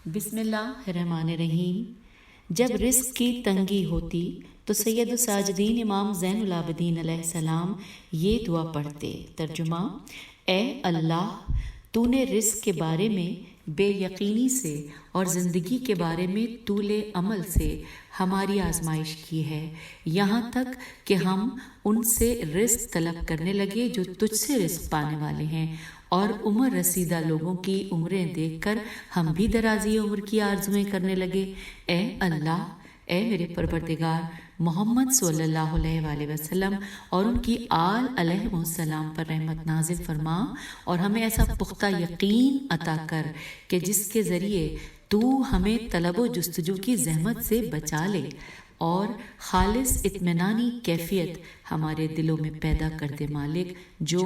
بسم اللہ الرحمن الرحیم۔ جب رزق کی تنگی ہوتی تو سید الساجدین امام زین العابدین علیہ السلام یہ دعا پڑھتے۔ ترجمہ: اے اللہ، تو نے رزق کے بارے میں بے یقینی سے اور زندگی کے بارے میں طول عمل سے ہماری آزمائش کی ہے، یہاں تک کہ ہم ان سے رزق طلب کرنے لگے جو تجھ سے رزق پانے والے ہیں، اور عمر رسیدہ لوگوں کی عمریں دیکھ کر ہم بھی درازی عمر کی آرزویں کرنے لگے۔ اے اللہ، اے میرے پروردگار، محمد صلی اللہ علیہ وآلہ وسلم اور ان کی آل علیہ السلام پر رحمت نازل فرما اور ہمیں ایسا پختہ یقین عطا کر کہ جس کے ذریعے تو ہمیں طلب و جستجو کی زحمت سے بچا لے اور خالص اطمینانی کیفیت ہمارے دلوں میں پیدا کر دے مالک، جو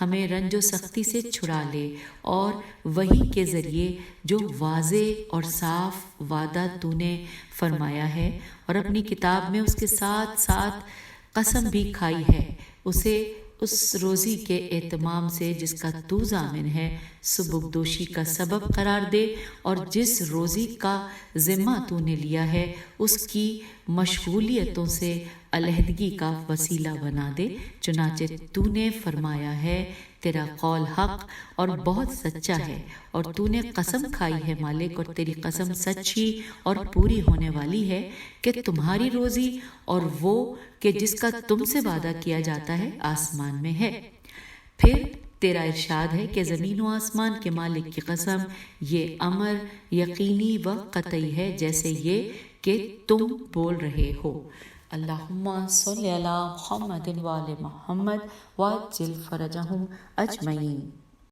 ہمیں رنج و سختی سے چھڑا لے، اور وہی کے ذریعے جو واضح اور صاف وعدہ تو نے فرمایا ہے اور اپنی کتاب میں اس کے ساتھ ساتھ قسم بھی کھائی ہے، اسے اس روزی کے اہتمام سے جس کا تو ضامن ہے سبکدوشی کا سبب قرار دے، اور جس روزی کا ذمہ تو نے لیا ہے اس کی مشغولیتوں سے علیحدگی کا وسیلہ بنا دے۔ چنانچہ تو نے فرمایا ہے، تیرا قول حق اور بہت سچا ہے، اور تو نے قسم کھائی ہے مالک، اور تیری قسم سچی اور پوری ہونے والی ہے کہ تمہاری روزی اور وہ کہ جس کا تم سے وعدہ کیا جاتا ہے آسمان میں ہے۔ پھر تیرا ارشاد ہے کہ زمین و آسمان کے مالک کی قسم، یہ امر یقینی و قطعی ہے جیسے یہ کہ تم بول رہے ہو۔ اللہم صلی علی محمد وآل محمد وعجل فرجہم اجمعین۔